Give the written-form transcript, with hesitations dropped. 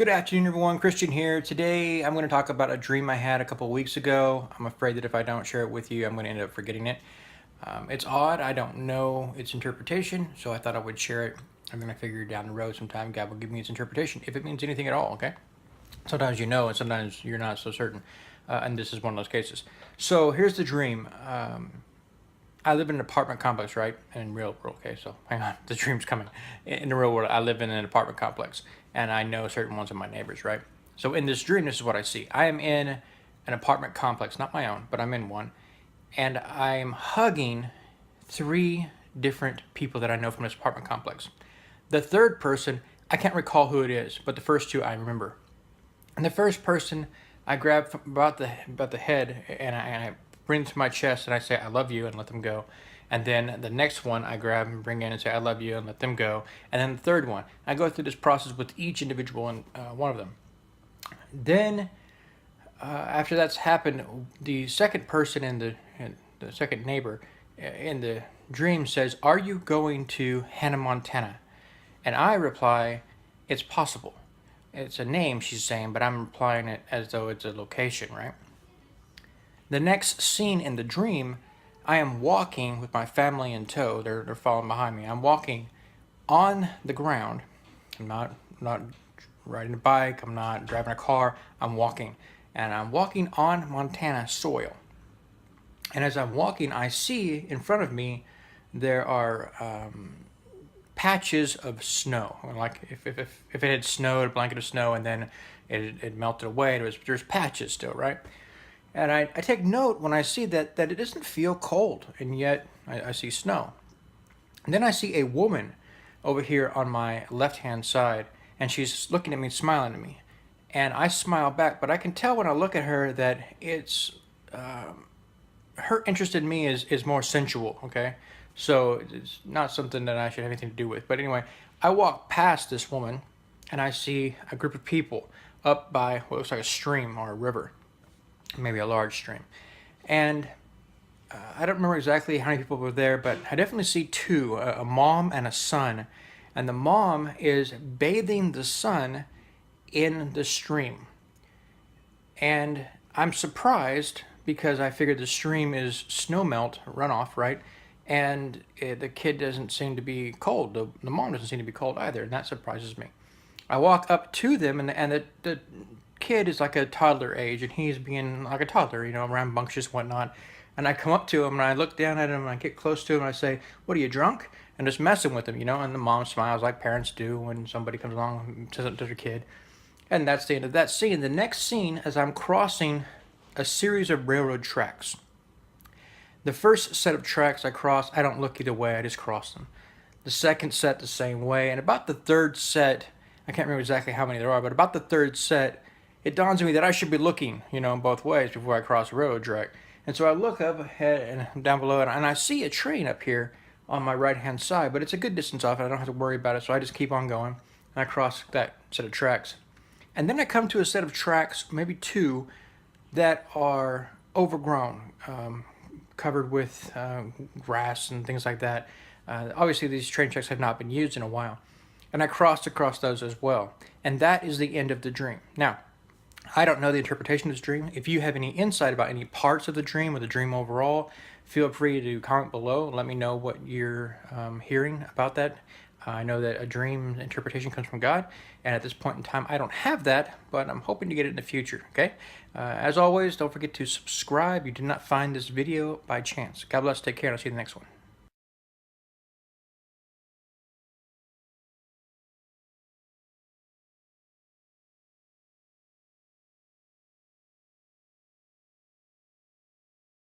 Good afternoon, everyone. Christian here. Today, I'm going to talk about a dream I had a couple of weeks ago. I'm afraid that if I don't share it with you, I'm going to end up forgetting it. It's odd. I don't know its interpretation, so I thought I would share it. I'm going to figure down the road sometime God will give me its interpretation, if it means anything at all, okay? Sometimes you know, and sometimes you're not so certain. And this is one of those cases. So here's the dream. I live in an apartment complex, right? In real world, okay, so hang on, the dream's coming. In the real world, I live in an apartment complex, and I know certain ones of my neighbors, right? So in this dream, this is what I see. I am in an apartment complex, not my own, but I'm in one, and I'm hugging three different people that I know from this apartment complex. The third person, I can't recall who it is, but the first two I remember. And the first person, I grab from about the head, and I bring to my chest and I say I love you and let them go. And then the next one I grab and bring in and say I love you and let them go. And then the third one, I go through this process with each individual and one of them. Then after that's happened, the second person in the second neighbor in the dream says, "Are you going to Hannah, Montana?" And I reply, "It's possible." It's a name she's saying, but I'm replying it as though it's a location, right? The next scene in the dream, I am walking with my family in tow. They're following behind me. I'm walking on the ground. I'm not riding a bike. I'm not driving a car. I'm walking, and I'm walking on Montana soil. And as I'm walking, I see in front of me there are patches of snow. Like if it had snowed, a blanket of snow, and then it melted away. There's patches still, right? And I take note when I see that it doesn't feel cold, and yet I see snow. And then I see a woman over here on my left-hand side, and she's looking at me, smiling at me. And I smile back, but I can tell when I look at her that it's her interest in me is more sensual, okay? So it's not something that I should have anything to do with. But anyway, I walk past this woman, and I see a group of people up by what looks like a stream or a river, maybe a large stream. And I don't remember exactly how many people were there, but I definitely see two, a mom and a son. And the mom is bathing the son in the stream. And I'm surprised because I figured the stream is snowmelt runoff, right? And the kid doesn't seem to be cold. The mom doesn't seem to be cold either, and that surprises me. I walk up to them, and the kid is like a toddler age, and he's being like a toddler, rambunctious, whatnot. And I come up to him, and I look down at him, and I get close to him, and I say, "What are you, drunk?" And just messing with him, And the mom smiles like parents do when somebody comes along and says it to their kid. And that's the end of that scene. The next scene, as I'm crossing a series of railroad tracks. The first set of tracks I cross, I don't look either way, I just cross them. The second set the same way, and about the third set, I can't remember exactly how many there are, but about the third set, it dawns on me that I should be looking, both ways before I cross a railroad track. And so I look up ahead and down below, and I see a train up here on my right-hand side, but it's a good distance off, and I don't have to worry about it, so I just keep on going, and I cross that set of tracks. And then I come to a set of tracks, maybe two, that are overgrown, covered with grass and things like that. Obviously, these train tracks have not been used in a while. And I crossed across those as well. And that is the end of the dream. Now, I don't know the interpretation of this dream. If you have any insight about any parts of the dream or the dream overall, feel free to comment below. Let me know what you're hearing about that. I know that a dream interpretation comes from God, and at this point in time, I don't have that, but I'm hoping to get it in the future, okay? As always, don't forget to subscribe. You did not find this video by chance. God bless, take care, and I'll see you in the next one.